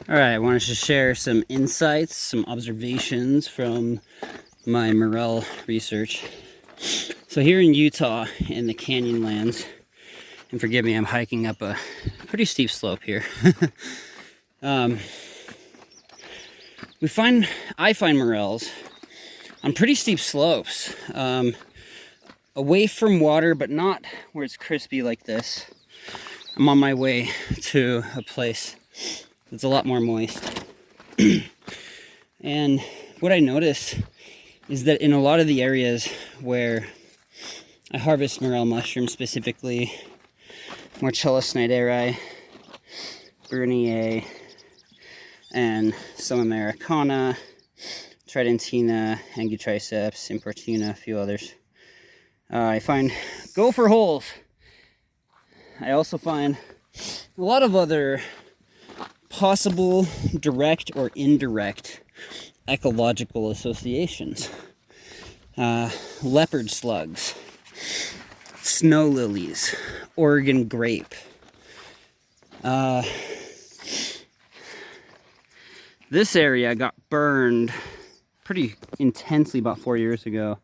All right, I wanted to share some insights, some observations from my Morel research. So here in Utah, in the Canyonlands, and forgive me, I'm hiking up a pretty steep slope here. I find morels on pretty steep slopes, away from water, but not where it's crispy like this. I'm on my way to a place that's a lot more moist. And what I noticed is that in a lot of the areas where I harvest morel mushrooms, specifically Morchella snyderi, Bernier, and some Americana, Tridentina, Angutriceps, Importuna, a few others, I find gopher holes. I also find a lot of other possible direct or indirect ecological associations. Leopard slugs, snow lilies, Oregon grape. This area got burned pretty intensely about 4 years ago.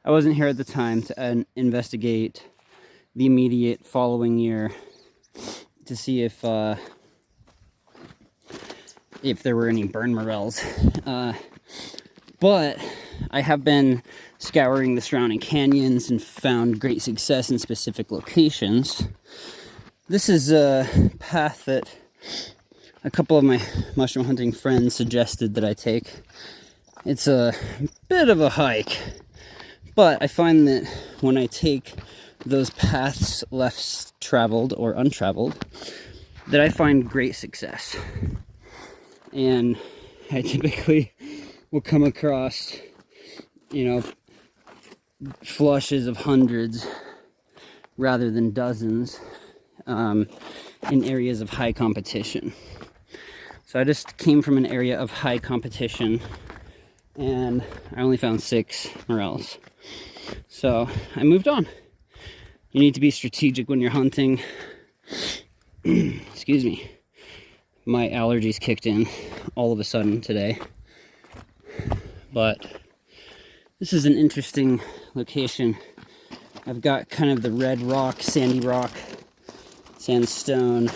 I wasn't here at the time to investigate the immediate following year to see if there were any burn morels. But I have been scouring the surrounding canyons and found great success in specific locations. This is a path that a couple of my mushroom hunting friends suggested that I take. It's a bit of a hike, but I find that when I take those paths less traveled or untraveled, that I find great success. And I typically will come across, flushes of hundreds rather than dozens in areas of high competition. So I just came from an area of high competition and I only found 6 morels. So I moved on. You need to be strategic when you're hunting. Excuse me. My allergies kicked in all of a sudden today. But this is an interesting location. I've got kind of the red rock, sandy rock, sandstone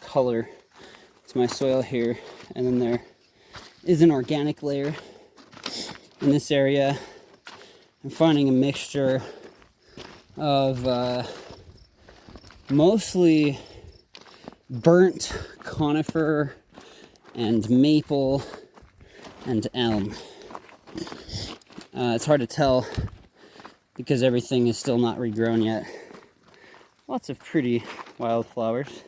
color. It's my soil here. And then there is an organic layer in this area. I'm finding a mixture of mostly burnt conifer and maple and elm. It's hard to tell because everything is still not regrown yet. Lots of pretty wildflowers.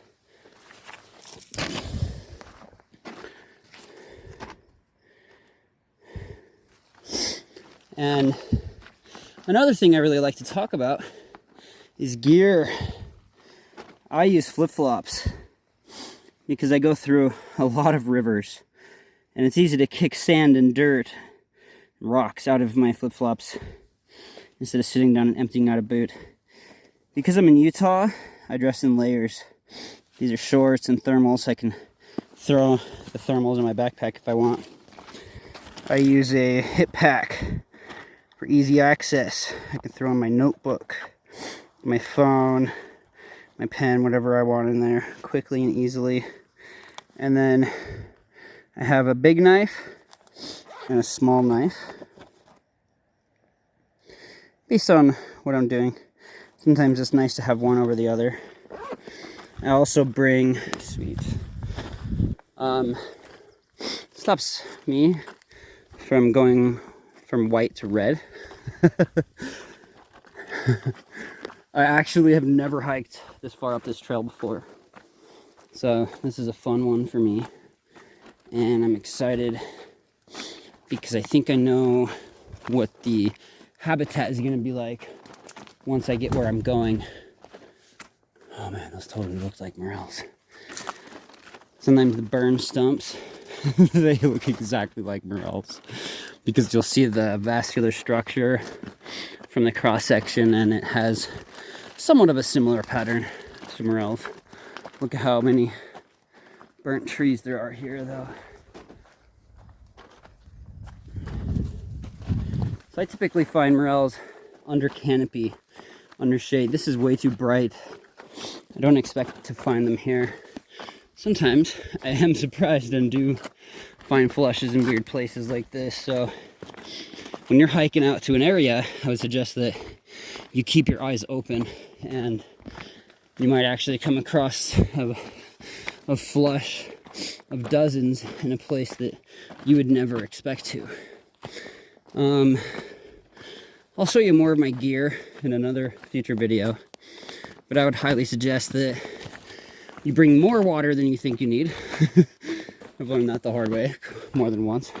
And another thing I really like to talk about is gear. I use flip-flops because I go through a lot of rivers and it's easy to kick sand and dirt and rocks out of my flip-flops instead of sitting down and emptying out a boot. Because I'm in Utah, I dress in layers. These are shorts and thermals. I can throw the thermals in my backpack if I want. I use a hip pack for easy access. I can throw in my notebook, my phone, my pen, whatever I want in there quickly and easily. And then I have a big knife and a small knife based on what I'm doing. Sometimes it's nice to have one over the other. I also bring, stops me from going from white to red. I actually have never hiked this far up this trail before. So this is a fun one for me. And I'm excited because I think I know what the habitat is going to be like once I get where I'm going. Oh man, those totally look like morels. Sometimes the burn stumps, they look exactly like morels because you'll see the vascular structure from the cross section and it has somewhat of a similar pattern to morels. Look at how many burnt trees there are here, though. So I typically find morels under canopy, under shade. This is way too bright. I don't expect to find them here. Sometimes I am surprised and do find flushes in weird places like this. So when you're hiking out to an area, I would suggest that you keep your eyes open, and you might actually come across a flush of dozens in a place that you would never expect to. I'll show you more of my gear in another future video, but I would highly suggest that you bring more water than you think you need. I've learned that the hard way more than once.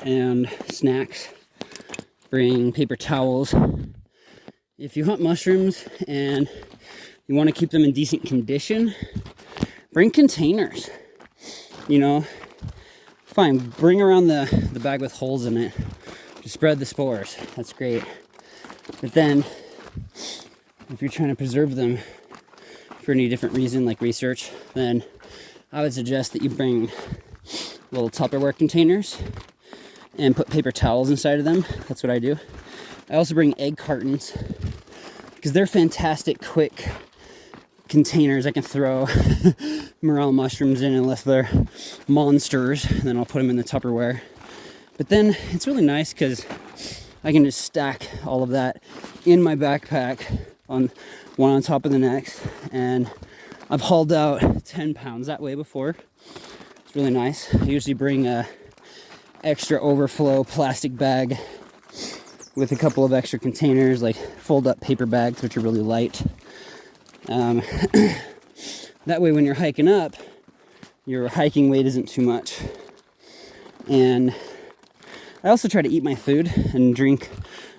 And snacks. Bring paper towels. If you hunt mushrooms and you want to keep them in decent condition, bring containers. You know, fine, bring around the bag with holes in it to spread the spores. That's great. But then, if you're trying to preserve them for any different reason, like research, then I would suggest that you bring little Tupperware containers and put paper towels inside of them. That's what I do. I also bring egg cartons because they're fantastic, quick containers I can throw morel mushrooms in, unless they're monsters. And then I'll put them in the Tupperware. But then it's really nice because I can just stack all of that in my backpack, on one on top of the next. And I've hauled out 10 pounds that way before. It's really nice. I usually bring a extra overflow plastic bag with a couple of extra containers, like fold up paper bags, which are really light. That way when you're hiking up, your hiking weight isn't too much. And I also try to eat my food and drink,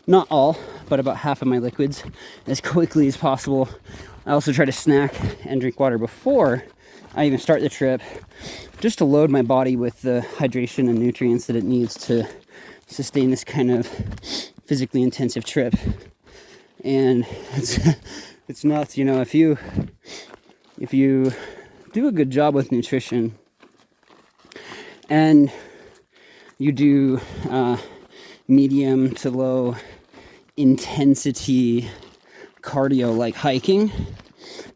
not all, but about half of my liquids as quickly as possible. I also try to snack and drink water before I even start the trip, just to load my body with the hydration and nutrients that it needs to sustain this kind of physically intensive trip. And it's nuts, you know, if you do a good job with nutrition and you do medium to low intensity cardio like hiking,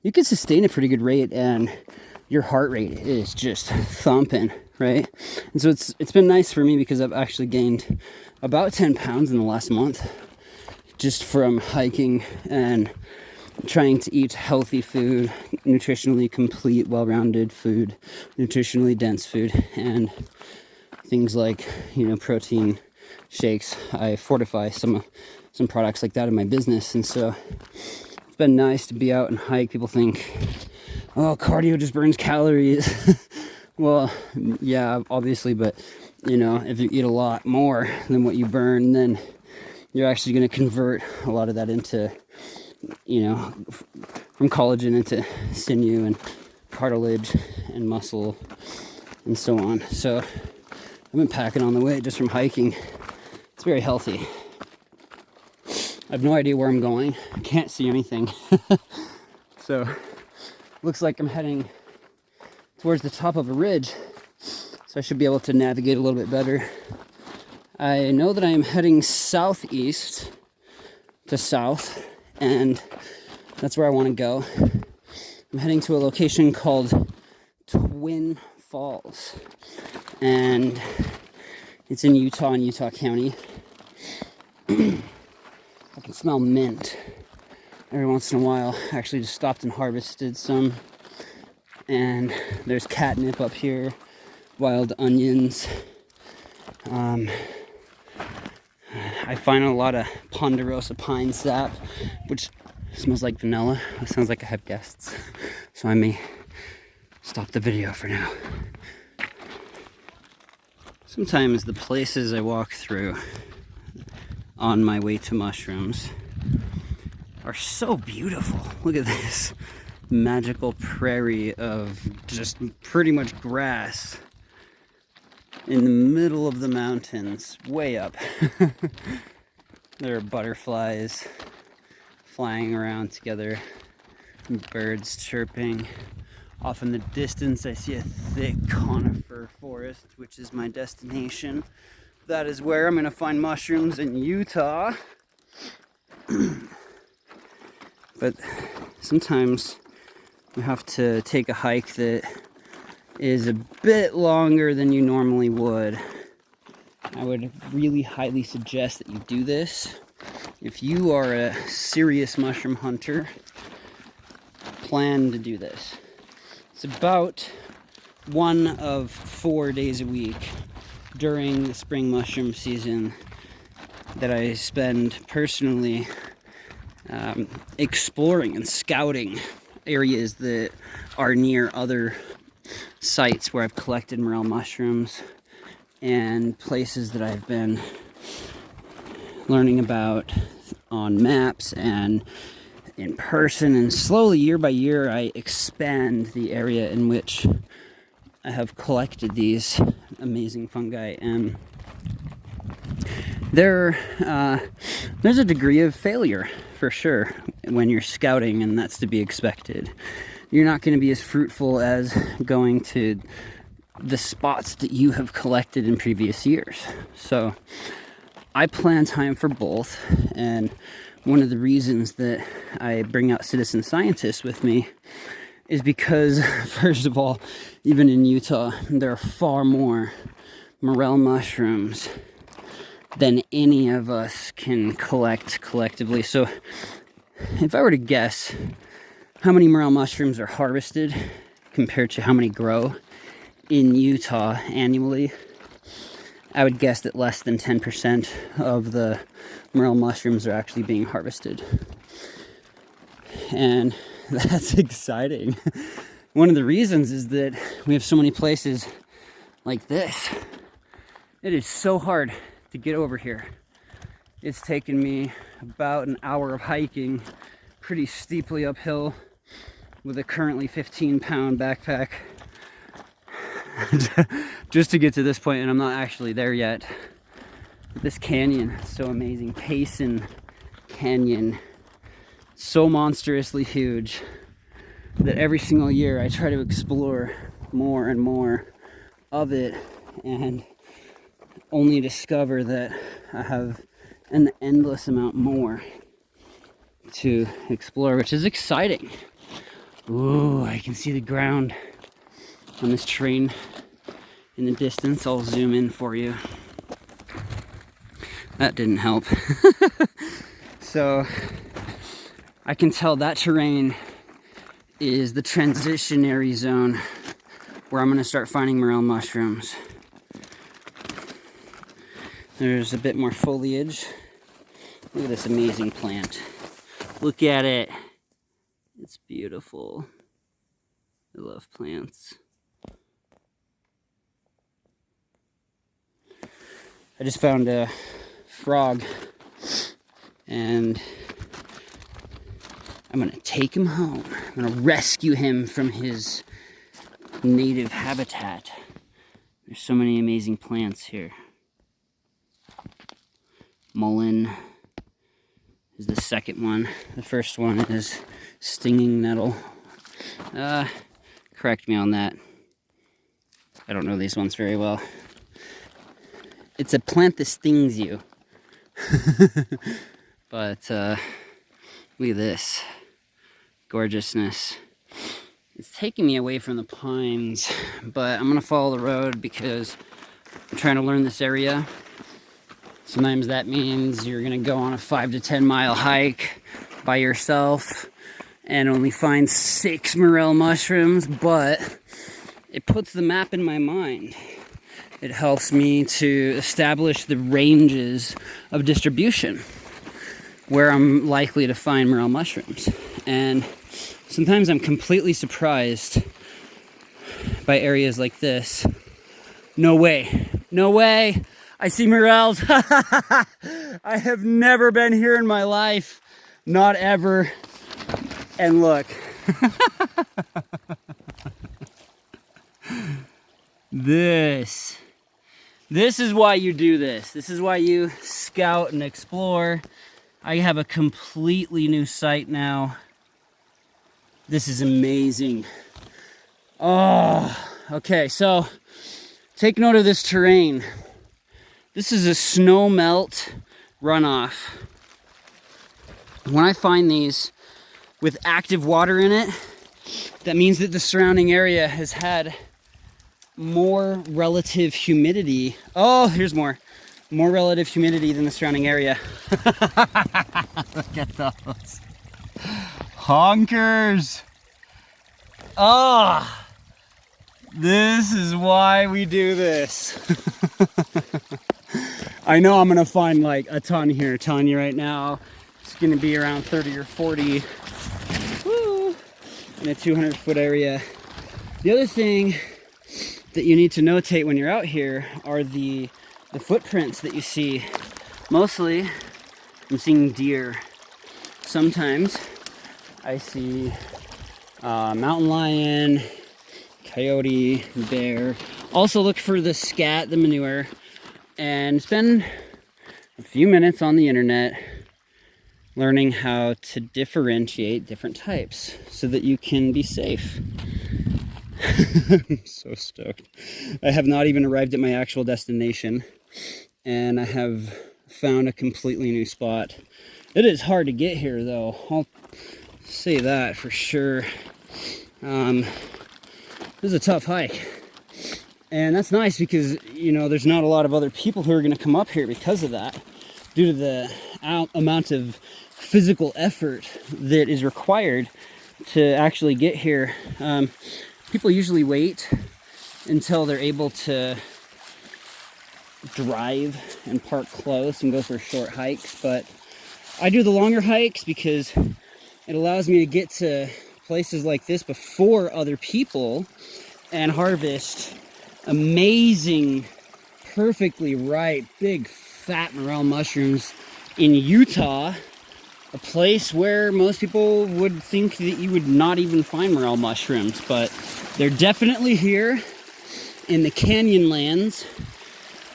you can sustain a pretty good rate, and your heart rate is just thumping, right? And so it's been nice for me because I've actually gained about 10 pounds in the last month just from hiking and trying to eat healthy food, nutritionally complete, well-rounded food, nutritionally dense food, and things like, you know, protein shakes. I fortify some products like that in my business, and so it's been nice to be out and hike. People think, oh, cardio just burns calories. Well, yeah, obviously, but you know, if you eat a lot more than what you burn, then you're actually going to convert a lot of that into, you know, from collagen into sinew and cartilage and muscle and so on. So I've been packing on the way just from hiking. It's very healthy. I have no idea where I'm going. I can't see anything. So looks like I'm heading towards the top of a ridge, so I should be able to navigate a little bit better. I know that I am heading southeast to south, and that's where I want to go. I'm heading to a location called Twin Falls, and it's in Utah, in Utah County. I can smell mint every once in a while. I actually just stopped and harvested some. And there's catnip up here, wild onions. I find a lot of ponderosa pine sap, which smells like vanilla. It sounds like I have guests, so I may stop the video for now. Sometimes the places I walk through on my way to mushrooms are so beautiful. Look at this magical prairie of just pretty much grass in the middle of the mountains, way up. There are butterflies flying around together, birds chirping, Off in the distance, I see a thick conifer forest, which is my destination. That is where I'm going to find mushrooms in Utah. But sometimes you have to take a hike that is a bit longer than you normally would. I would really highly suggest that you do this. If you are a serious mushroom hunter, plan to do this. It's about 1 of 4 days a week during the spring mushroom season that I spend personally exploring and scouting areas that are near other sites where I've collected morel mushrooms, and places that I've been learning about on maps and in person. And slowly, year by year, I expand the area in which I have collected these amazing fungi. And there's a degree of failure for sure when you're scouting, and that's to be expected. You're not going to be as fruitful as going to the spots that you have collected in previous years. So I plan time for both, and one of the reasons that I bring out citizen scientists with me is because, first of all, even in Utah, there are far more morel mushrooms than any of us can collect collectively. So if I were to guess how many morel mushrooms are harvested compared to how many grow in Utah annually, I would guess that less than 10% of the morel mushrooms are actually being harvested. And that's exciting. One of the reasons is that we have so many places like this. It is so hard to get over here. It's taken me about an hour of hiking pretty steeply uphill with a currently 15-pound backpack just to get to this point, and I'm not actually there yet. This canyon is so amazing. Payson Canyon, so monstrously huge that every single year I try to explore more and more of it, and only discover that I have an endless amount more to explore, which is exciting. Ooh, I can see the ground on this terrain in the distance. I'll zoom in for you. That didn't help. So I can tell that terrain is the transitionary zone where I'm going to start finding morel mushrooms. There's a bit more foliage. Look at this amazing plant. Look at it. It's beautiful. I love plants. I just found a frog, and I'm gonna take him home. I'm gonna rescue him from his native habitat. There's so many amazing plants here. Mullein is the second one. The first one is stinging nettle. Correct me on that. I don't know these ones very well. It's a plant that stings you. But look at this gorgeousness. It's taking me away from the pines, but I'm gonna follow the road because I'm trying to learn this area. Sometimes that means you're gonna go on a 5 to 10 mile hike by yourself and only find 6 morel mushrooms, but it puts the map in my mind. It helps me to establish the ranges of distribution where I'm likely to find morel mushrooms. And sometimes I'm completely surprised by areas like this. No way, no way, I see morels. I have never been here in my life, not ever. And look. This is why you do this. This is why you scout and explore. I have a completely new site now. This is amazing. Oh, okay, so take note of this terrain. This is a snowmelt runoff. When I find these with active water in it, that means that the surrounding area has had more relative humidity. Oh, here's more. More relative humidity than the surrounding area. Look at those. Honkers. Ah, this is why we do this. I know I'm gonna find like a ton here. Telling you right now, it's gonna be around 30 or 40. Woo, in a 200-foot area. The other thing that you need to notate when you're out here are the footprints that you see. Mostly, I'm seeing deer. Sometimes I see mountain lion, coyote, bear. Also look for the scat, the manure, and spend a few minutes on the internet learning how to differentiate different types so that you can be safe. I'm so stoked. I have not even arrived at my actual destination, and I have found a completely new spot. It is hard to get here though, I'll say that for sure. This is a tough hike, and that's nice because, you know, there's not a lot of other people who are going to come up here because of that, due to the amount of physical effort that is required to actually get here. People usually wait until they're able to drive and park close and go for short hikes, but I do the longer hikes because it allows me to get to places like this before other people and harvest amazing, perfectly ripe, big, fat morel mushrooms in Utah, a place where most people would think that you would not even find morel mushrooms, but they're definitely here in the Canyonlands,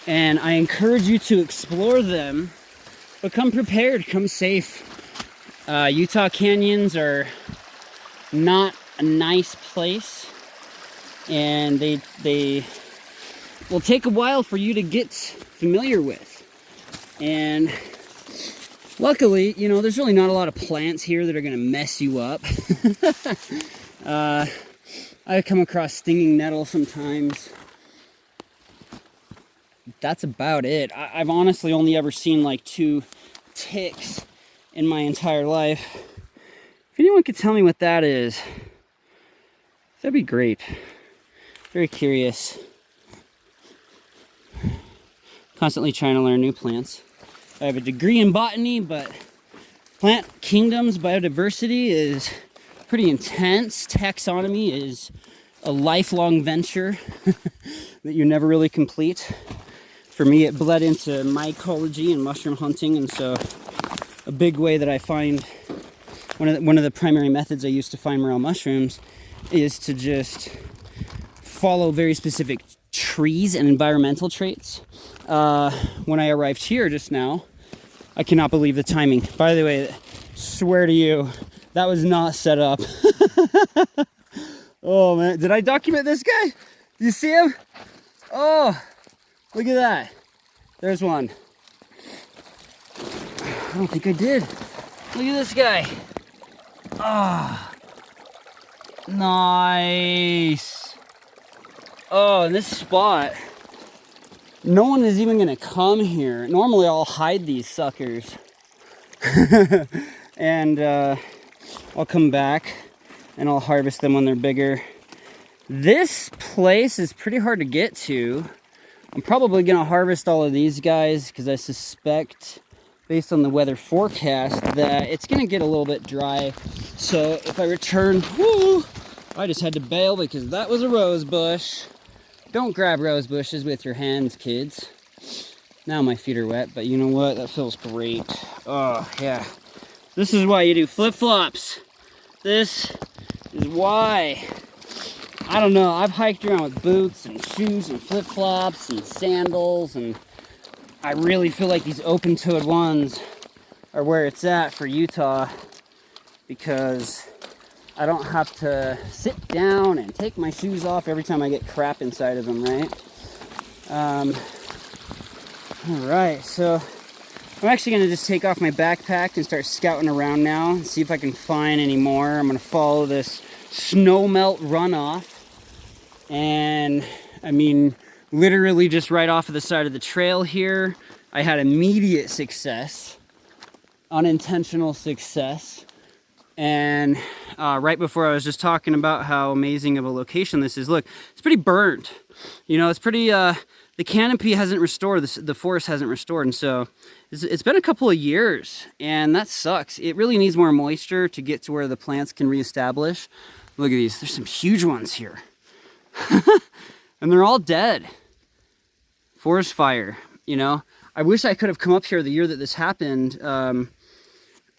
and I encourage you to explore them, but come prepared, come safe. Utah canyons are not a nice place, and they will take a while for you to get familiar with. And luckily, you know, there's really not a lot of plants here that are going to mess you up. I come across stinging nettles sometimes. That's about it. I've honestly only ever seen like 2 ticks in my entire life. If anyone could tell me what that is, that'd be great. Very curious. Constantly trying to learn new plants. I have a degree in botany, but plant kingdoms, biodiversity is pretty intense. Taxonomy is a lifelong venture that you never really complete. For me, it bled into mycology and mushroom hunting, and so a big way that I find, one of the primary methods I use to find morel mushrooms is to just follow very specific trees and environmental traits. When I arrived here just now, I cannot believe the timing. By the way, swear to you, that was not set up. Oh man, did I document this guy? Do you see him? Oh, look at that. There's one. I don't think I did. Look at this guy. Ah, oh, nice. Oh, and this spot, no one is even gonna come here. Normally I'll hide these suckers. And I'll come back and I'll harvest them when they're bigger. This place is pretty hard to get to. I'm probably gonna harvest all of these guys because I suspect, based on the weather forecast, that it's gonna get a little bit dry. So if I return, whoo, I just had to bail because that was a rose bush. Don't grab rose bushes with your hands, kids. Now my feet are wet, but you know what? That feels great. Oh, yeah. This is why you do flip-flops. This is why. I don't know. I've hiked around with boots and shoes and flip-flops and sandals, and I really feel like these open-toed ones are where it's at for Utah, because I don't have to sit down and take my shoes off every time I get crap inside of them, right? All right, so I'm actually gonna just take off my backpack and start scouting around now and see if I can find any more. I'm gonna follow this snowmelt runoff. And I mean, literally just right off of the side of the trail here, I had immediate success, unintentional success. And right before I was just talking about how amazing of a location this is. Look, it's pretty burnt. You know, it's pretty, the canopy hasn't restored, the forest hasn't restored. And so it's been a couple of years and that sucks. It really needs more moisture to get to where the plants can reestablish. Look at these, there's some huge ones here. And they're all dead. Forest fire, you know. I wish I could have come up here the year that this happened.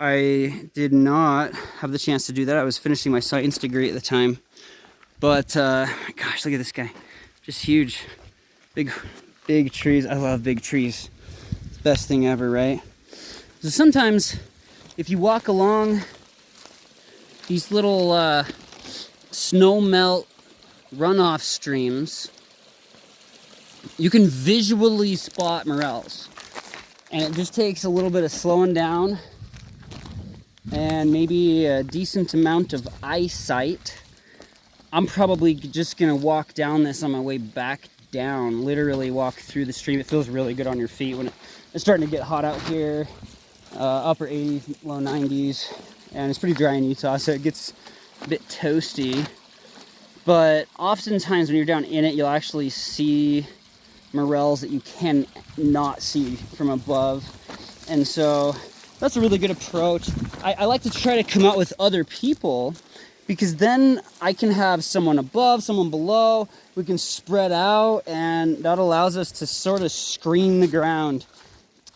I did not have the chance to do that. I was finishing my science degree at the time. But, gosh, look at this guy. Just huge. Big trees. I love big trees. It's the best thing ever, right? So sometimes, if you walk along these little snow melt runoff streams, you can visually spot morels. And it just takes a little bit of slowing down and maybe a decent amount of eyesight. I'm probably just gonna walk down this on my way back down, literally walk through the stream. It feels really good on your feet when it's starting to get hot out here, upper 80s, low 90s, and it's pretty dry in Utah, so it gets a bit toasty. But oftentimes when you're down in it, you'll actually see morels that you can not see from above. And so that's a really good approach. I like to try to come out with other people because then I can have someone above, someone below. We can spread out and that allows us to sort of screen the ground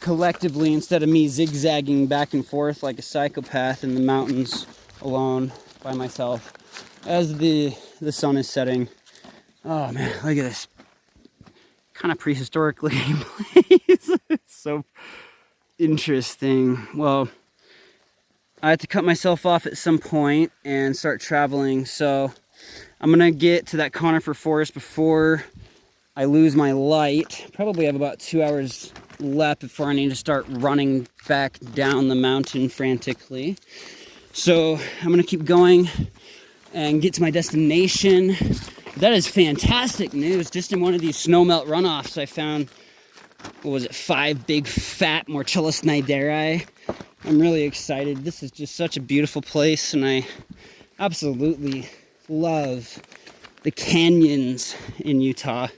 collectively instead of me zigzagging back and forth like a psychopath in the mountains alone by myself as the sun is setting. Oh man, look at this. Kind of prehistoric looking place. It's so interesting. Well, I had to cut myself off at some point and start traveling. So I'm gonna get to that conifer forest before I lose my light. Probably have about 2 hours left before I need to start running back down the mountain frantically. So I'm gonna keep going and get to my destination. That is fantastic news. Just in one of these snowmelt runoffs, I found, what was it, 5 big fat Morchella snyderi. I'm really excited. This is just such a beautiful place, and I absolutely love the canyons in Utah.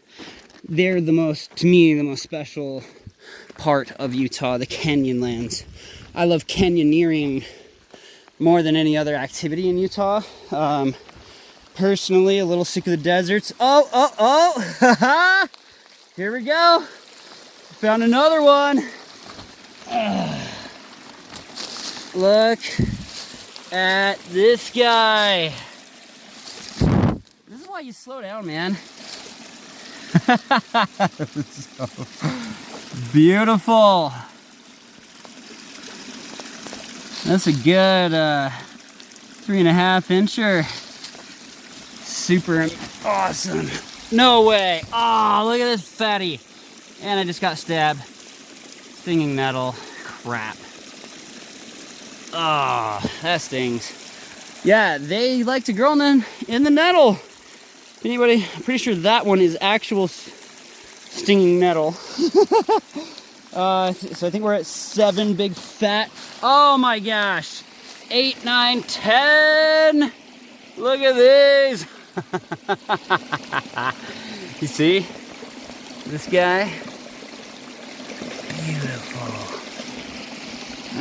They're the most, to me, the most special part of Utah, the canyonlands. I love canyoneering more than any other activity in Utah. Personally, a little sick of the deserts. Oh, here we go. Found another one. Look at this guy. This is why you slow down, man. So beautiful. That's a good 3.5 incher. Super awesome. No way. Oh, look at this fatty. And I just got stabbed. Stinging nettle. Crap. Oh, that stings. Yeah, they like to grow in the nettle. Anybody? I'm pretty sure that one is actual stinging nettle. So I think we're at 7 big fat. Oh my gosh. 8, 9, 10. Look at these. You see this guy? Beautiful.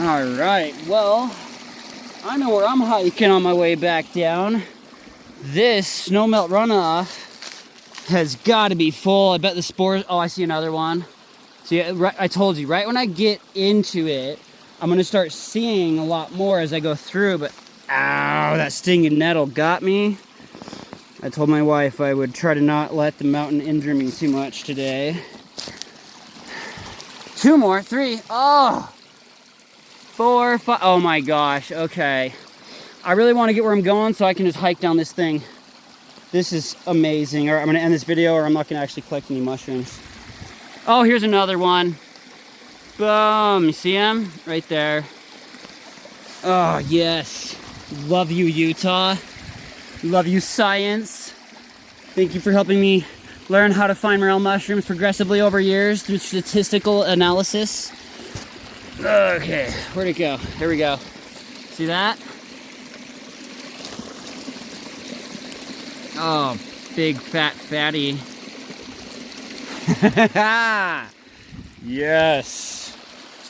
All right, well, I know where I'm hiking on my way back down. This snowmelt runoff has got to be full. I bet the spores. Oh, I see another one. See, I told you, right when I get into it, I'm gonna start seeing a lot more as I go through. But ow, that stinging nettle got me. I told my wife I would try to not let the mountain injure me too much today. 2 more, 3, oh, 4, 5, oh my gosh, okay. I really want to get where I'm going so I can just hike down this thing. This is amazing. All right, I'm going to end this video or I'm not going to actually collect any mushrooms. Oh, here's another one. Boom. You see him? Right there. Oh, yes. Love you, Utah. Love you, science. Thank you for helping me learn how to find morel mushrooms progressively over years through statistical analysis. Okay, where'd it go? Here we go. See that? Oh, big fat fatty. Yes.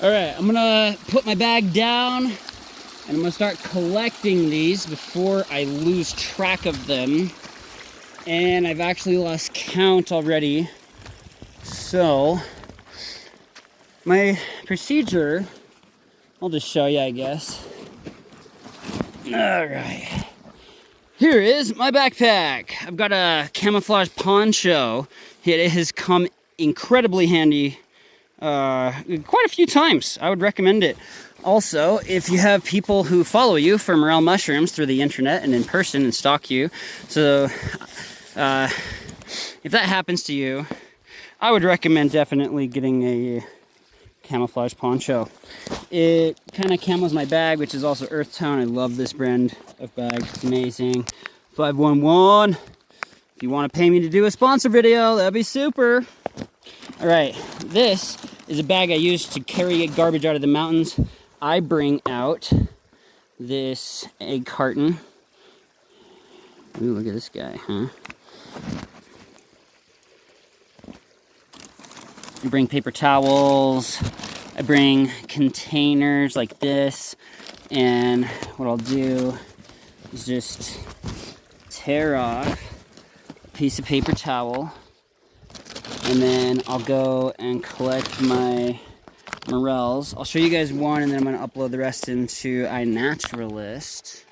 All right, I'm gonna put my bag down and I'm gonna start collecting these before I lose track of them. And I've actually lost count already. So, my procedure, I'll just show you, I guess. All right. Here is my backpack. I've got a camouflage poncho. It has come incredibly handy quite a few times. I would recommend it. Also, if you have people who follow you for morel mushrooms through the internet and in person and stalk you, so if that happens to you, I would recommend definitely getting a camouflage poncho. It kind of camos my bag, which is also earth tone. I love this brand of bag. It's amazing. 511. If you want to pay me to do a sponsor video, that'd be super. All right, this is a bag I use to carry garbage out of the mountains. I bring out this egg carton. Ooh, look at this guy, huh? I bring paper towels. I bring containers like this. And what I'll do is just tear off a piece of paper towel. And then I'll go and collect my morels. I'll show you guys one and then I'm going to upload the rest into iNaturalist.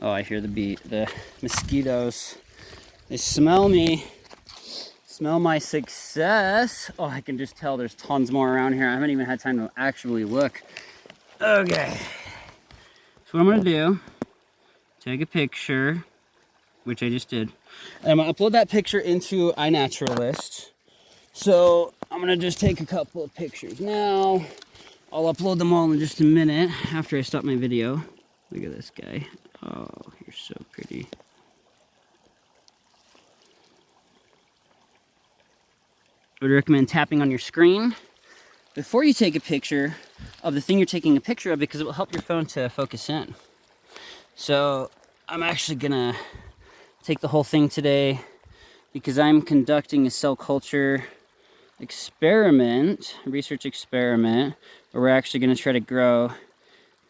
Oh, I hear the mosquitoes. They smell me. Smell my success. Oh, I can just tell there's tons more around here. I haven't even had time to actually look. Okay. So what I'm going to do, take a picture, which I just did. And I'm going to upload that picture into iNaturalist. So I'm going to just take a couple of pictures now. I'll upload them all in just a minute after I stop my video. Look at this guy. Oh, you're so pretty. I would recommend tapping on your screen before you take a picture of the thing you're taking a picture of because it will help your phone to focus in. So I'm actually gonna take the whole thing today because I'm conducting a cell culture experiment, research experiment, where we're actually gonna try to grow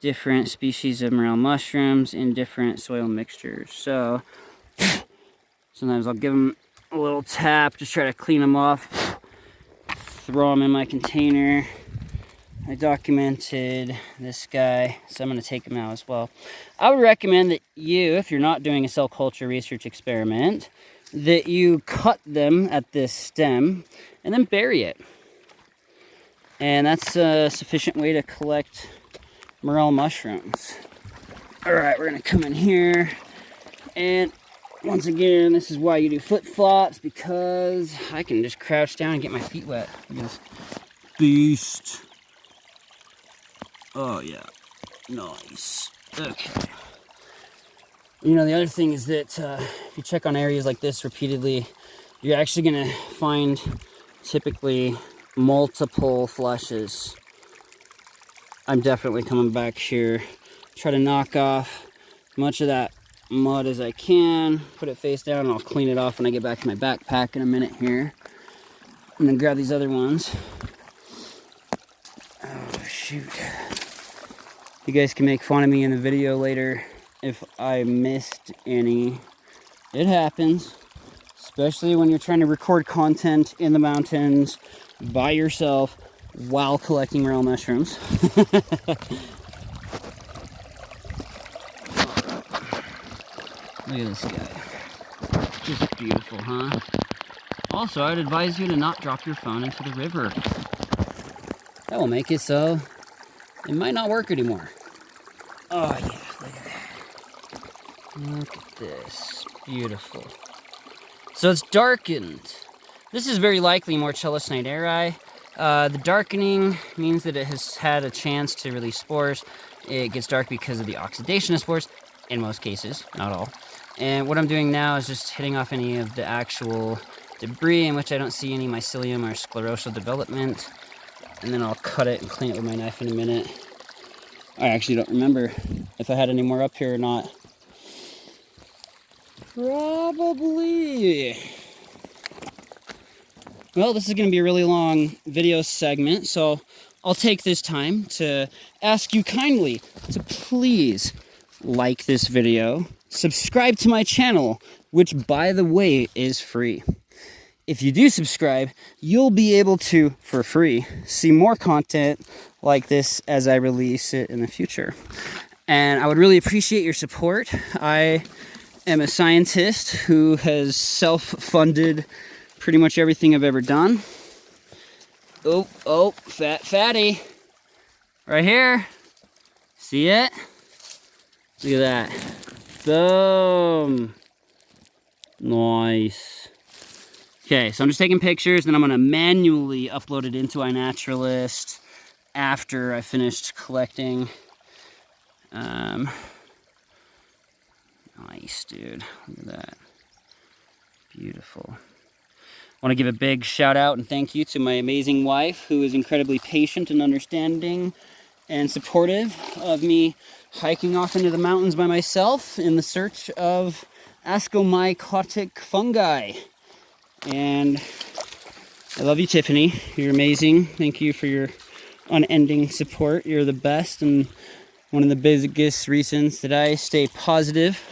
different species of morel mushrooms in different soil mixtures. So sometimes I'll give them a little tap, just try to clean them off, throw them in my container. I documented this guy, so I'm going to take him out as well. I would recommend that you, if you're not doing a cell culture research experiment, that you cut them at this stem and then bury it. And that's a sufficient way to collect morel mushrooms. All right, we're going to come in here and once again, this is why you do flip-flops, because I can just crouch down and get my feet wet. Look at this beast. Oh, yeah. Nice. Okay. You know, the other thing is that if you check on areas like this repeatedly, you're actually going to find typically multiple flushes. I'm definitely coming back here. Try to knock off as much of that mud as I can, put it face down, and I'll clean it off when I get back to my backpack in a minute here. I'm gonna grab these other ones. Oh shoot. You guys can make fun of me in the video later if I missed any. It happens, especially when you're trying to record content in the mountains by yourself while collecting morel mushrooms. Look at this guy. Just beautiful, huh? Also, I'd advise you to not drop your phone into the river. That will make it so it might not work anymore. Oh yeah, look at that. Look at this. Beautiful. So it's darkened. This is very likely Morchella snyderi. The darkening means that it has had a chance to release spores. It gets dark because of the oxidation of spores, in most cases, not all. And what I'm doing now is just hitting off any of the actual debris in which I don't see any mycelium or sclerotial development. And then I'll cut it and clean it with my knife in a minute. I actually don't remember if I had any more up here or not. Probably. Well, this is going to be a really long video segment, so I'll take this time to ask you kindly to please like this video, subscribe to my channel, which, by the way, is free. If you do subscribe, you'll be able to, for free, see more content like this as I release it in the future. And I would really appreciate your support. I am a scientist who has self-funded pretty much everything I've ever done. Oh, fatty. Right here. See it? Look at that. Boom. Nice. Okay, so I'm just taking pictures, then I'm going to manually upload it into iNaturalist after I finished collecting. Nice, dude. Look at that. Beautiful. I want to give a big shout out and thank you to my amazing wife, who is incredibly patient and understanding and supportive of me hiking off into the mountains by myself in the search of ascomycotic fungi. And I love you, Tiffany. You're amazing. Thank you for your unending support. You're the best and one of the biggest reasons that I stay positive.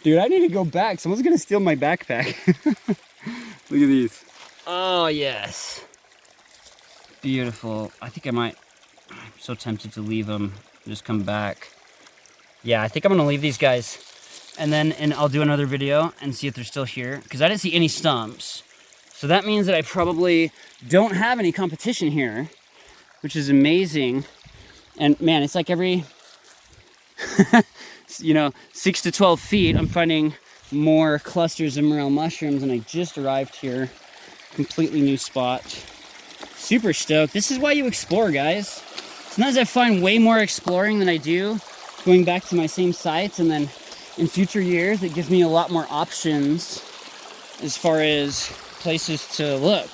Dude, I need to go back. Someone's gonna steal my backpack. Look at these. Oh, yes. Beautiful. I think I might. I'm so tempted to leave them. Just come back. Yeah, I think I'm gonna leave these guys. And I'll do another video and see if they're still here. Because I didn't see any stumps. So that means that I probably don't have any competition here, which is amazing. And man, it's like every, 6 to 12 feet, I'm finding more clusters of morel mushrooms, and I just arrived here. Completely new spot. Super stoked. This is why you explore, guys. Sometimes I find way more exploring than I do going back to my same sites, and then in future years, it gives me a lot more options as far as places to look,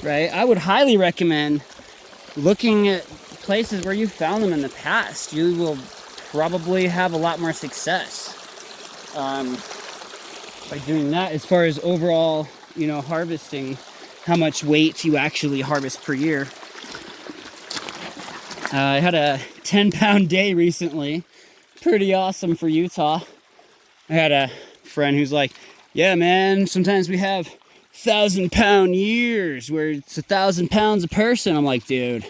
right? I would highly recommend looking at places where you found them in the past. You will probably have a lot more success by doing that. As far as overall, harvesting, how much weight you actually harvest per year. I had a 10-pound day recently. Pretty awesome for Utah. I had a friend who's like, yeah, man, sometimes we have 1,000-pound years where it's 1,000 pounds a person. I'm like, dude,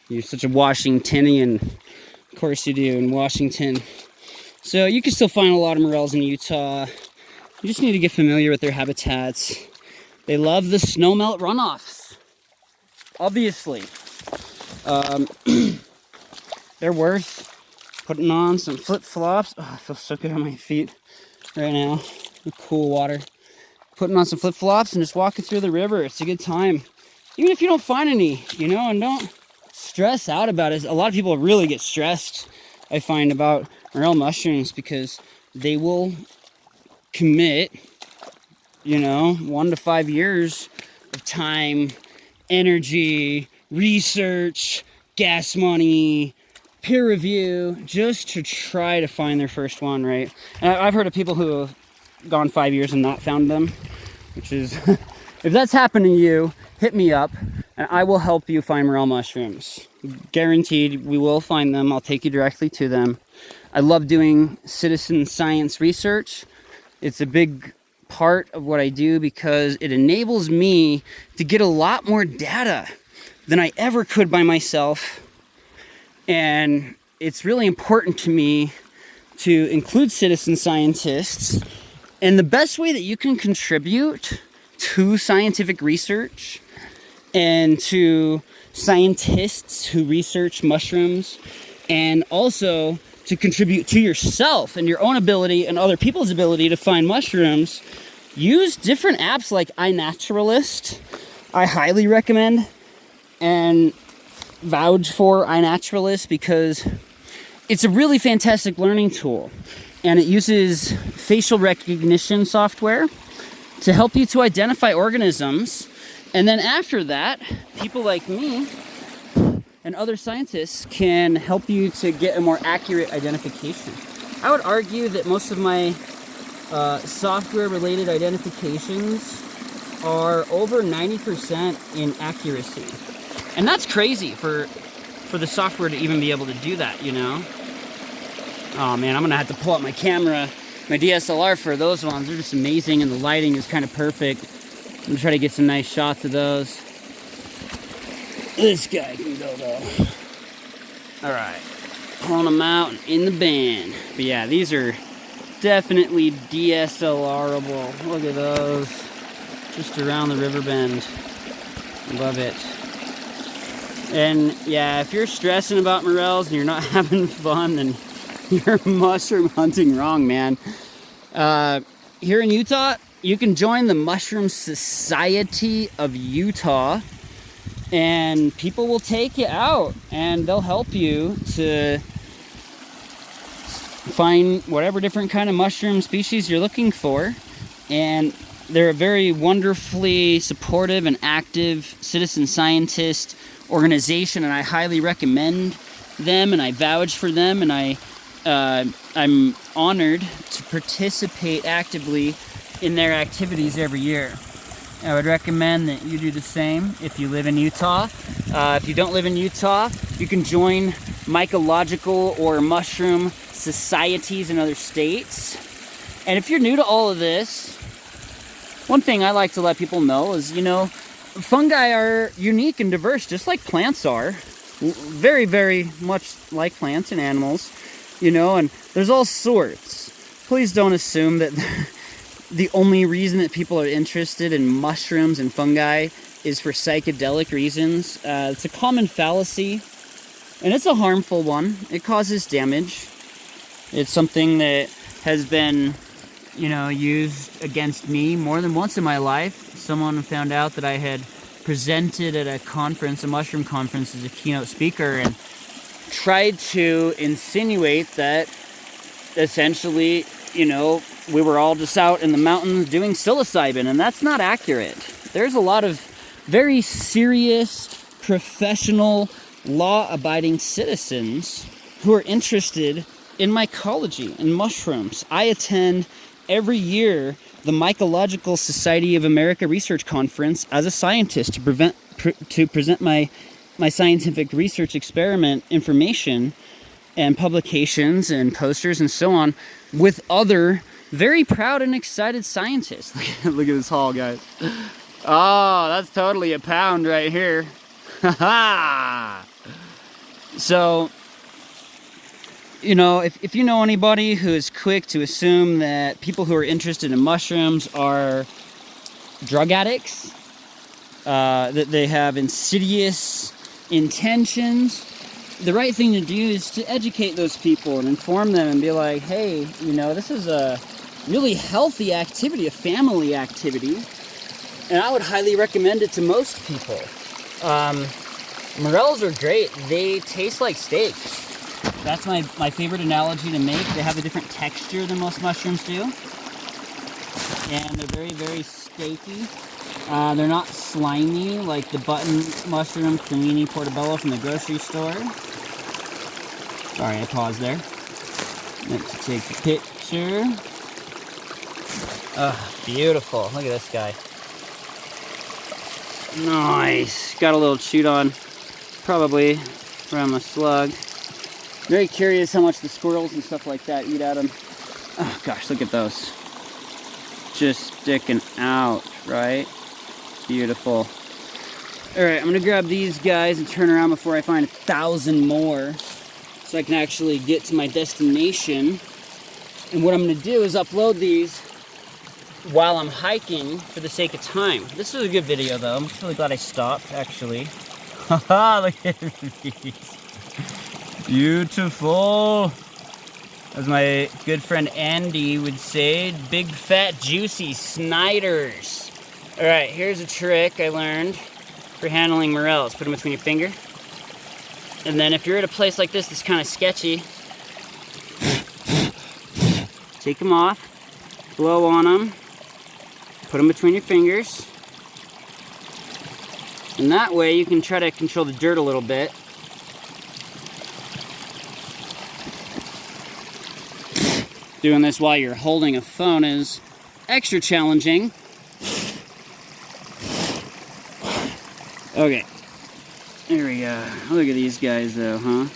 you're such a Washingtonian. Of course you do, in Washington. So you can still find a lot of morels in Utah. You just need to get familiar with their habitats. They love the snowmelt runoffs, obviously. They're worth putting on some flip-flops. Oh, I feel so good on my feet right now. The cool water. Putting on some flip-flops and just walking through the river. It's a good time. Even if you don't find any, and don't stress out about it. A lot of people really get stressed, I find, about morel mushrooms because they will commit, 1 to 5 years of time, energy, research, gas money, peer review, just to try to find their first one, right? And I've heard of people who have gone 5 years and not found them, which is, if that's happened to you, hit me up and I will help you find morel mushrooms. Guaranteed, we will find them. I'll take you directly to them. I love doing citizen science research. It's a big part of what I do because it enables me to get a lot more data than I ever could by myself. And it's really important to me to include citizen scientists. And the best way that you can contribute to scientific research and to scientists who research mushrooms, and also to contribute to yourself and your own ability and other people's ability to find mushrooms, use different apps like iNaturalist. I highly recommend and vouch for iNaturalist because it's a really fantastic learning tool, and it uses facial recognition software to help you to identify organisms. And then after that, people like me and other scientists can help you to get a more accurate identification. I would argue that most of my software-related identifications are over 90% in accuracy. And that's crazy for the software to even be able to do that, you know? Oh man, I'm gonna have to pull out my camera, my DSLR for those ones. They're just amazing and the lighting is kind of perfect. I'm gonna try to get some nice shots of those. This guy can go though. All right, pulling them out in the band. But yeah, these are definitely DSLRable. Look at those, just around the river bend. Love it. And yeah, if you're stressing about morels and you're not having fun, then you're mushroom hunting wrong, man. Here in Utah, you can join the Mushroom Society of Utah, and people will take you out and they'll help you to find whatever different kind of mushroom species you're looking for. And they're a very wonderfully supportive and active citizen scientist organization, and I highly recommend them and I vouch for them, and I'm honored to participate actively in their activities every year. I would recommend that you do the same if you live in Utah. If you don't live in Utah, you can join mycological or mushroom societies in other states. And if you're new to all of this, one thing I like to let people know is, you know, fungi are unique and diverse, just like plants are. Very, very much like plants and animals, you know, and there's all sorts. Please don't assume that the only reason that people are interested in mushrooms and fungi is for psychedelic reasons. It's a common fallacy, and it's a harmful one. It causes damage. It's something that has been, you know, used against me more than once in my life. Someone found out that I had presented at a conference, a mushroom conference, as a keynote speaker, and tried to insinuate that essentially, you know, we were all just out in the mountains doing psilocybin, and that's not accurate. There's a lot of very serious, professional, law-abiding citizens who are interested in mycology and mushrooms. I attend every year the Mycological Society of America Research Conference as a scientist to present my scientific research experiment information and publications and posters and so on with other very proud and excited scientists. Look at this haul, guys. Oh, that's totally a pound right here. So, you know, if you know anybody who is quick to assume that people who are interested in mushrooms are drug addicts, that they have insidious intentions, the right thing to do is to educate those people and inform them and be like, hey, you know, this is a really healthy activity, a family activity, and I would highly recommend it to most people. Morels are great. They taste like steak. That's my favorite analogy to make. They have a different texture than most mushrooms do, and they're very, very steaky. They're not slimy like the button mushroom cremini portobello from the grocery store. Sorry, I paused there. Let's take a picture. Oh, beautiful. Look at this guy. Nice. Got a little chewed on, probably from a slug. Very curious how much the squirrels and stuff like that eat at them. Oh gosh, look at those. Just sticking out, right? Beautiful. All right, I'm gonna grab these guys and turn around before I find 1,000 more, so I can actually get to my destination. And what I'm gonna do is upload these while I'm hiking for the sake of time. This is a good video though. I'm really glad I stopped, actually. Haha, look at these. Beautiful. As my good friend Andy would say, big fat juicy Sniders. All right, here's a trick I learned for handling morels. Put them between your finger. And then if you're at a place like this that's kind of sketchy, take them off, blow on them, put them between your fingers. And that way you can try to control the dirt a little bit. Doing this while you're holding a phone is extra challenging. Okay, there we go. Look at these guys though, huh?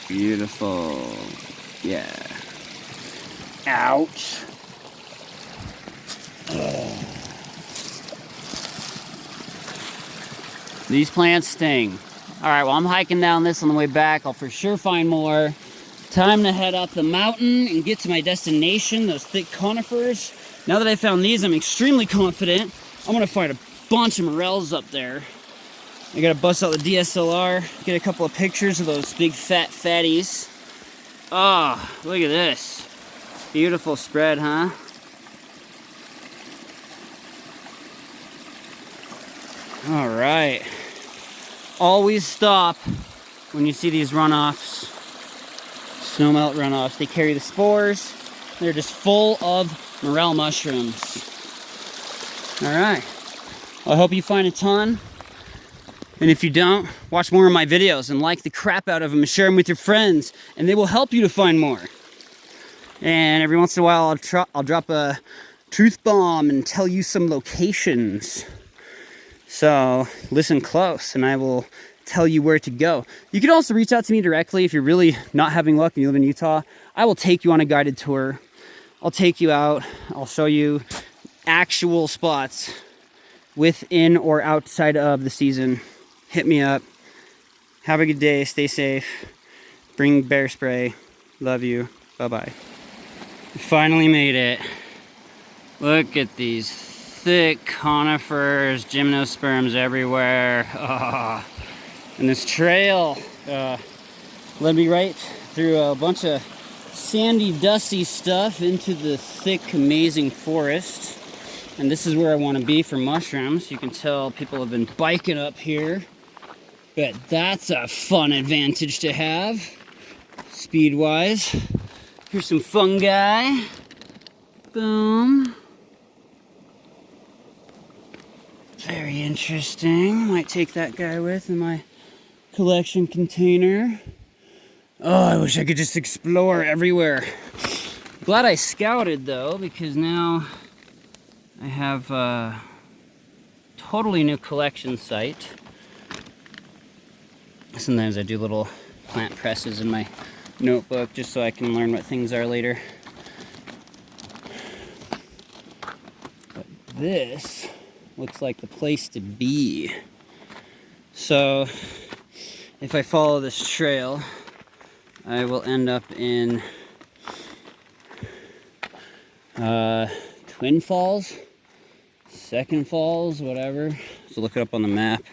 Beautiful. Yeah. Ouch. Ugh. These plants sting. Alright, well I'm hiking down this on the way back. I'll for sure find more. Time to head up the mountain and get to my destination, those thick conifers. Now that I found these, I'm extremely confident I'm gonna find a bunch of morels up there. I gotta bust out the DSLR, get a couple of pictures of those big fat fatties. Oh, look at this. Beautiful spread, huh? All right. Always stop when you see these runoffs, snowmelt runoffs. They carry the spores. They're just full of morel mushrooms. All right. Well, I hope you find a ton. And if you don't, watch more of my videos and like the crap out of them and share them with your friends, and they will help you to find more. And every once in a while, I'll drop a truth bomb and tell you some locations. So listen close and I will tell you where to go. You can also reach out to me directly if you're really not having luck and you live in Utah. I will take you on a guided tour. I'll take you out. I'll show you actual spots within or outside of the season. Hit me up. Have a good day. Stay safe. Bring bear spray. Love you. Bye-bye. Finally made it. Look at these thick conifers, gymnosperms everywhere. Oh. And this trail led me right through a bunch of sandy, dusty stuff into the thick, amazing forest. And this is where I want to be for mushrooms. You can tell people have been biking up here. But that's a fun advantage to have, speed-wise. Here's some fungi. Boom. Very interesting. Might take that guy with in my collection container. Oh, I wish I could just explore everywhere. Glad I scouted though, because now I have a totally new collection site. Sometimes I do little plant presses in my notebook just so I can learn what things are later. But this looks like the place to be. So if I follow this trail, I will end up in Twin Falls, Second Falls, whatever. So look it up on the map.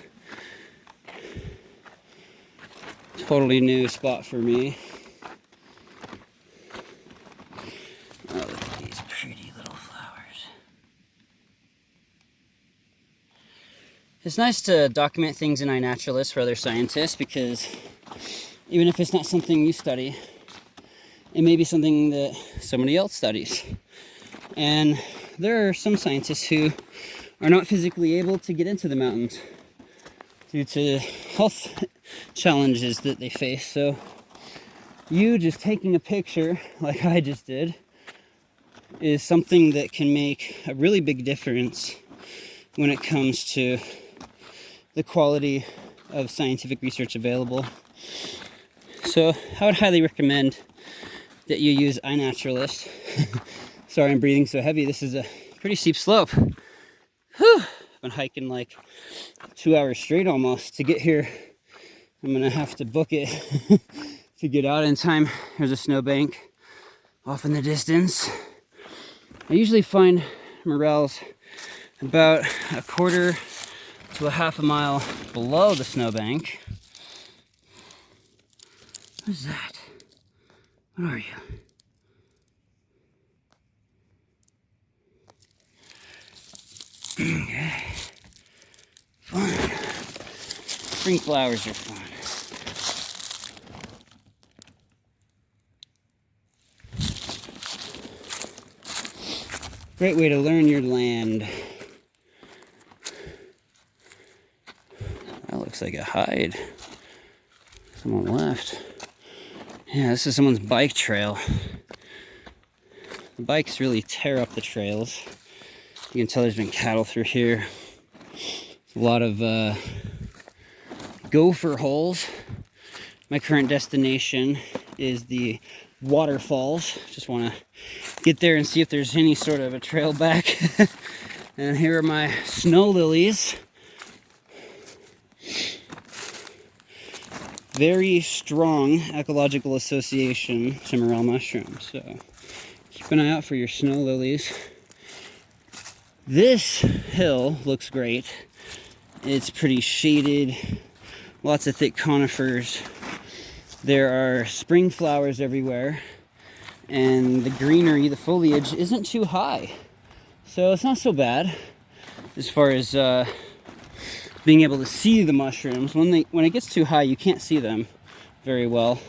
Totally new spot for me. Oh, look at these pretty little flowers. It's nice to document things in iNaturalist for other scientists, because even if it's not something you study, it may be something that somebody else studies. And there are some scientists who are not physically able to get into the mountains due to health challenges that they face. So you just taking a picture like I just did is something that can make a really big difference when it comes to the quality of scientific research available. So I would highly recommend that you use iNaturalist. Sorry I'm breathing so heavy. This is a pretty steep slope. Whew. I've been hiking like 2 hours straight almost to get here. I'm gonna have to book it to get out in time. There's a snowbank off in the distance. I usually find morels about a quarter to a half a mile below the snowbank. What is that? What are you? Okay. Fun. Spring flowers are fun. Great way to learn your land. That looks like a hide. Someone left. Yeah, this is someone's bike trail. The bikes really tear up the trails. You can tell there's been cattle through here. A lot of gopher holes. My current destination is the waterfalls. Just want to get there and see if there's any sort of a trail back. And here are my snow lilies. Very strong ecological association to morel mushrooms. So keep an eye out for your snow lilies. This hill looks great. It's pretty shaded, lots of thick conifers. There are spring flowers everywhere, and the greenery, the foliage, isn't too high. So it's not so bad as far as being able to see the mushrooms. When it gets too high, you can't see them very well.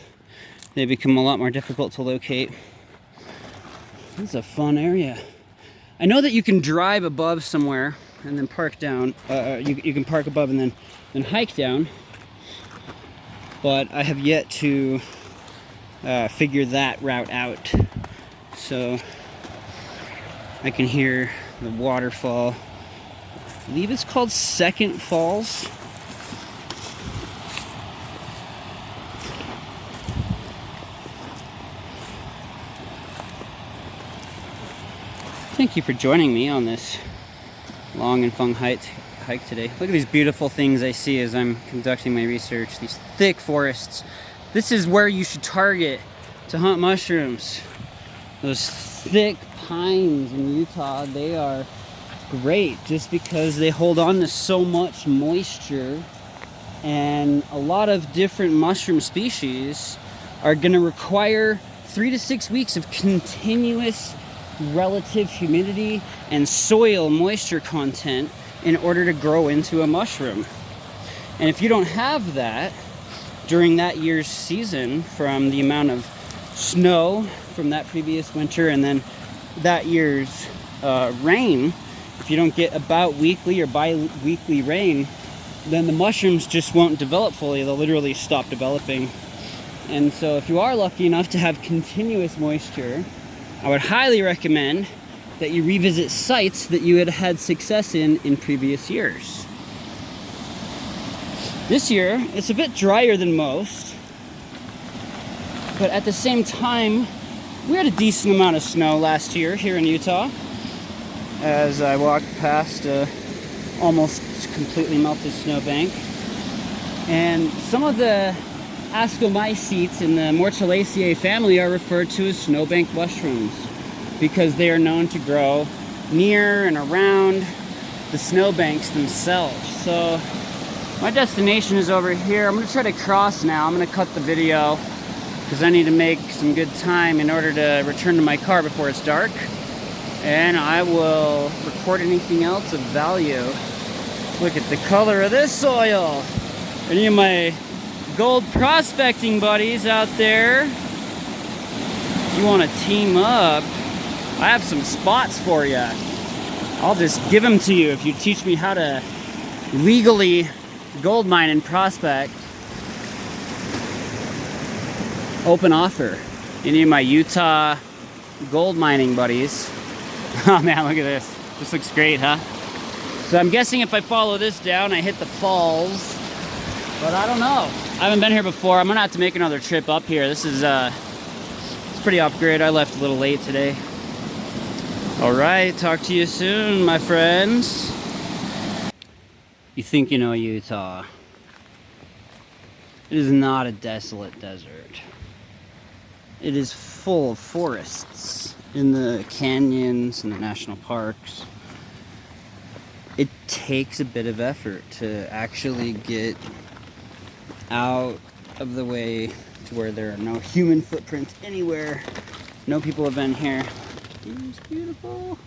They become a lot more difficult to locate. This is a fun area. I know that you can drive above somewhere and then park down. You can park above and then hike down. But I have yet to figure that route out. So I can hear the waterfall. I believe it's called Second Falls. Thank you for joining me on this long and fun hike today. Look at these beautiful things I see as I'm conducting my research. These thick forests. This is where you should target to hunt mushrooms. Those thick pines in Utah, they are great just because they hold on to so much moisture, and a lot of different mushroom species are going to require 3 to 6 weeks of continuous relative humidity and soil moisture content in order to grow into a mushroom. And if you don't have that during that year's season, from the amount of snow from that previous winter and then that year's rain, if you don't get about weekly or bi-weekly rain, then the mushrooms just won't develop fully. They'll literally stop developing. And so if you are lucky enough to have continuous moisture, I would highly recommend that you revisit sites that you had had success in previous years. This year, it's a bit drier than most, but at the same time, we had a decent amount of snow last year here in Utah. As I walked past a almost completely melted snowbank. And some of the ascomycetes in the Morchellaceae family are referred to as snowbank mushrooms because they are known to grow near and around the snowbanks themselves. So my destination is over here. I'm going to try to cross now. I'm going to cut the video because I need to make some good time in order to return to my car before it's dark. And I will record anything else of value. Look at the color of this soil. Any of my gold prospecting buddies out there, if you want to team up, I have some spots for you. I'll just give them to you if you teach me how to legally gold mine and prospect. Open offer. Any of my Utah gold mining buddies. Oh man, look at this. This looks great, huh? So I'm guessing if I follow this down, I hit the falls. But I don't know. I haven't been here before. I'm gonna have to make another trip up here. This is it's pretty off grid. I left a little late today. All right, talk to you soon, my friends. You think you know Utah. It is not a desolate desert. It is full of forests in the canyons and the national parks. it takes a bit of effort to actually get out of the way to where there are no human footprints anywhere. No people have been here. It's beautiful.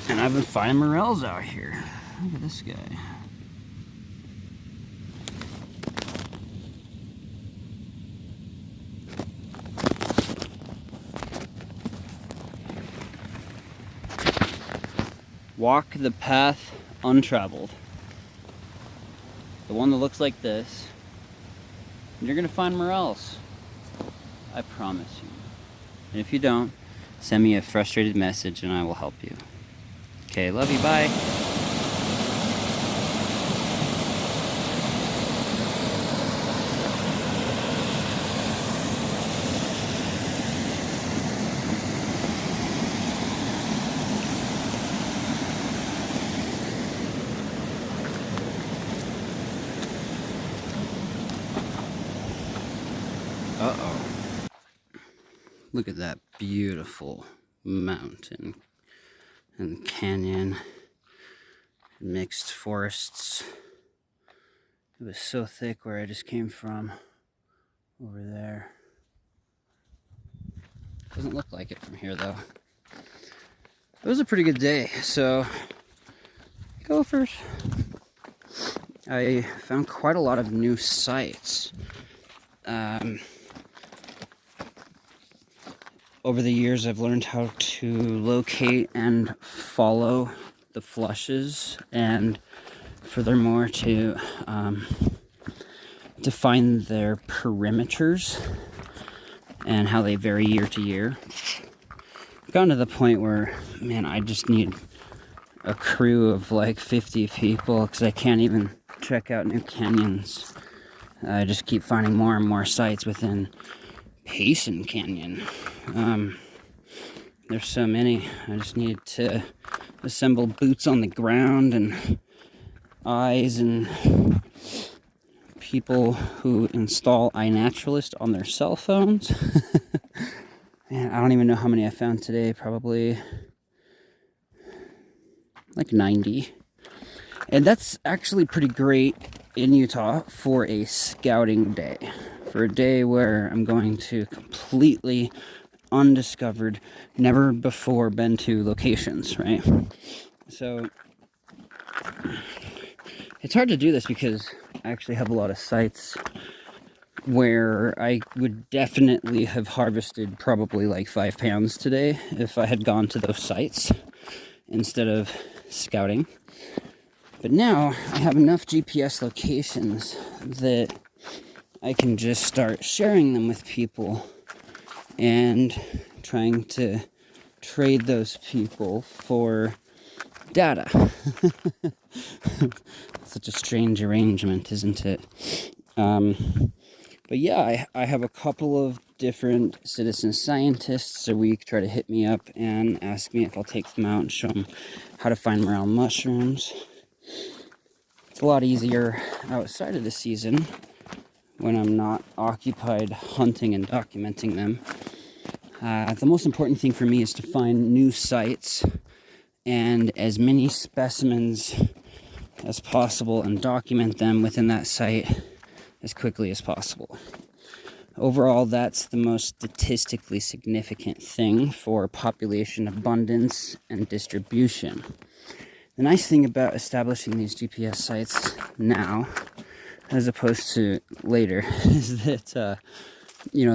And I've been finding morels out here. Look at this guy. Walk the path untraveled. The one that looks like this. And you're gonna find morels. I promise you. And if you don't, send me a frustrated message and I will help you. Okay, love you, bye. Uh-oh. Look at that beautiful mountain and canyon, mixed forests. It was so thick where I just came from over there. Doesn't look like it from here though. It was a pretty good day, so gophers. I found quite a lot of new sites. Over the years, I've learned how to locate and follow the flushes, and furthermore to find their perimeters and how they vary year to year. I've gotten to the point where, man, I just need a crew of like 50 people because I can't even check out new canyons. I just keep finding more and more sites within Payson Canyon. There's so many. I just need to assemble boots on the ground and eyes and people who install iNaturalist on their cell phones. Man, I don't even know how many I found today. Probably like 90. And that's actually pretty great in Utah for a scouting day. For a day where I'm going to completely undiscovered, never before been to locations, right? So it's hard to do this because I actually have a lot of sites where I would definitely have harvested probably like 5 pounds today if I had gone to those sites instead of scouting. But now I have enough GPS locations that I can just start sharing them with people and trying to trade those people for data. Such a strange arrangement, isn't it? But yeah, I have a couple of different citizen scientists a week try to hit me up and ask me if I'll take them out and show them how to find morel mushrooms. It's a lot easier outside of the season when I'm not occupied hunting and documenting them. The most important thing for me is to find new sites and as many specimens as possible and document them within that site as quickly as possible. Overall, that's the most statistically significant thing for population abundance and distribution. The nice thing about establishing these GPS sites now, as opposed to later, is that the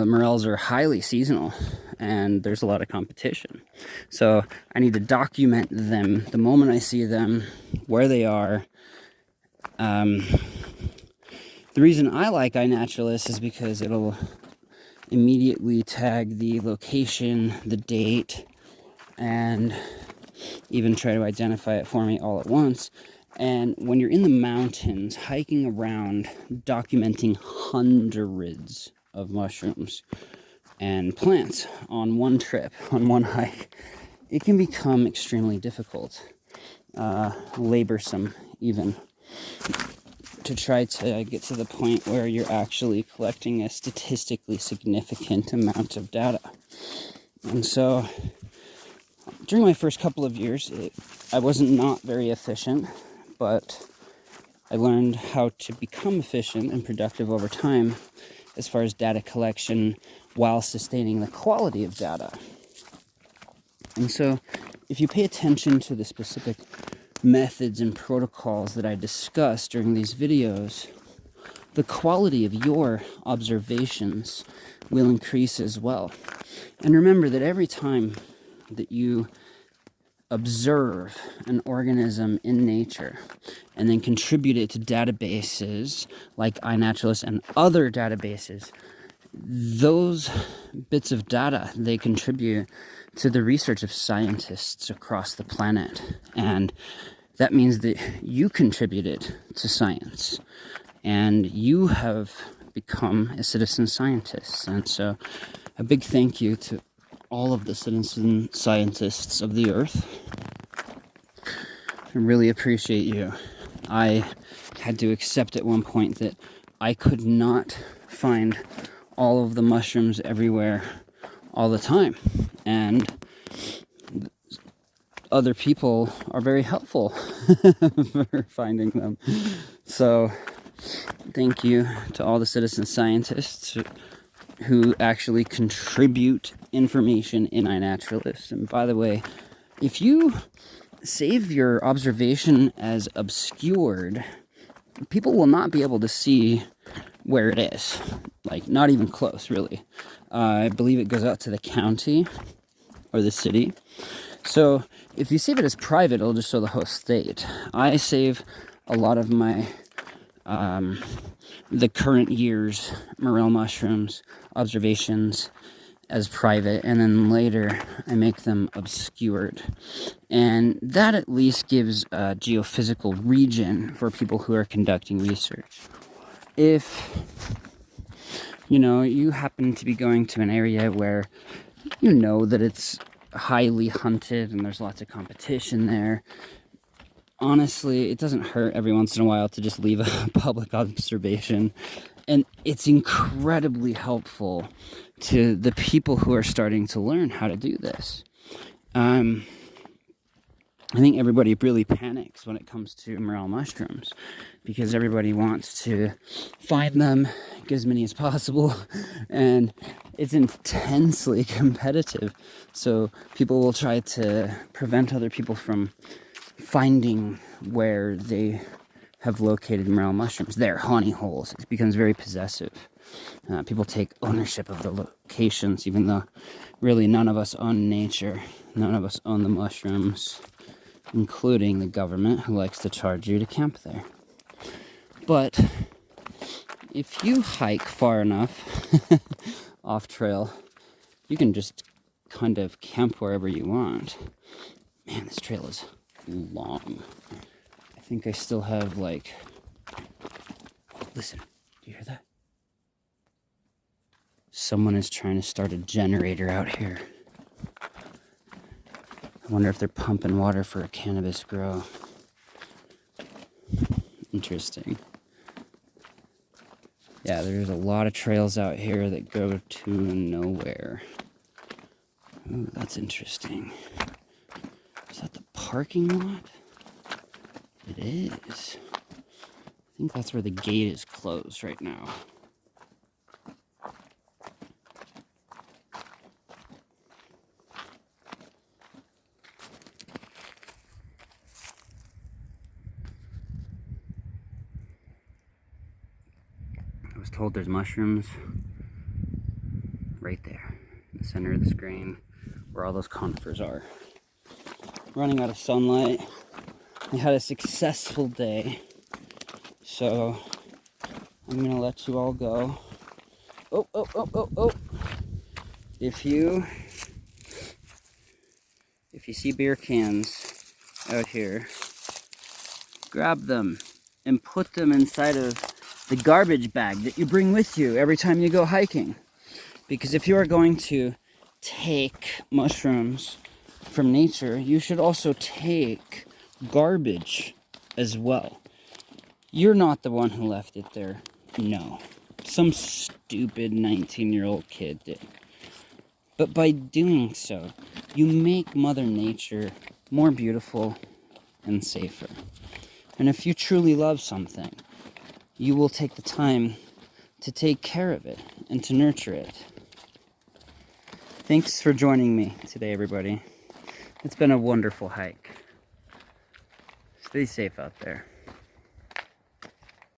morels are highly seasonal and there's a lot of competition. So I need to document them the moment I see them, where they are. The reason I like iNaturalist is because it'll immediately tag the location, the date, and even try to identify it for me all at once. And when you're in the mountains, hiking around, documenting hundreds of mushrooms and plants on one trip, on one hike, it can become extremely difficult, laborsome even, to try to get to the point where you're actually collecting a statistically significant amount of data. And so during my first couple of years, I wasn't not very efficient, but I learned how to become efficient and productive over time as far as data collection while sustaining the quality of data. And so if you pay attention to the specific methods and protocols that I discuss during these videos, the quality of your observations will increase as well. And remember that every time that you observe an organism in nature and then contribute it to databases like iNaturalist and other databases, those bits of data, they contribute to the research of scientists across the planet. And that means that you contributed to science and you have become a citizen scientist. And so a big thank you to all of the citizen scientists of the earth. I really appreciate you. I had to accept at one point that I could not find all of the mushrooms everywhere all the time. And other people are very helpful for finding them. So thank you to all the citizen scientists who actually contribute information in iNaturalist. And by the way, if you save your observation as obscured, people will not be able to see where it is. Like, not even close, really. I believe it goes out to the county or the city. So if you save it as private, it'll just show the whole state. I save a lot of my the current year's morel mushrooms observations as private, and then later I make them obscured. And that at least gives a geophysical region for people who are conducting research. If, you know, you happen to be going to an area where you know that it's highly hunted and there's lots of competition there, honestly, it doesn't hurt every once in a while to just leave a public observation. And it's incredibly helpful to the people who are starting to learn how to do this. I think everybody really panics when it comes to morel mushrooms because everybody wants to find them, get as many as possible, and it's intensely competitive. So people will try to prevent other people from finding where they have located morel mushrooms, their honey holes. It becomes very possessive. People take ownership of the locations, even though really none of us own nature. None of us own the mushrooms, including the government, who likes to charge you to camp there. But if you hike far enough off trail, you can just kind of camp wherever you want. Man, this trail is long. I think I still have like... Listen, do you hear that? Someone is trying to start a generator out here. I wonder if they're pumping water for a cannabis grow. Interesting. Yeah, there's a lot of trails out here that go to nowhere. Ooh, that's interesting. Is that the parking lot? It is. I think that's where the gate is closed right now. I was told there's mushrooms right there in the center of the screen where all those conifers are. Running out of sunlight. I had a successful day, so I'm gonna let you all go. Oh. If you see beer cans out here, grab them and put them inside of the garbage bag that you bring with you every time you go hiking. Because if you are going to take mushrooms from nature, you should also take garbage as well. You're not the one who left it there. No. Some stupid 19-year-old kid did. But by doing so, you make Mother Nature more beautiful and safer. And if you truly love something, you will take the time to take care of it and to nurture it. Thanks for joining me today, everybody. It's been a wonderful hike. Stay safe out there.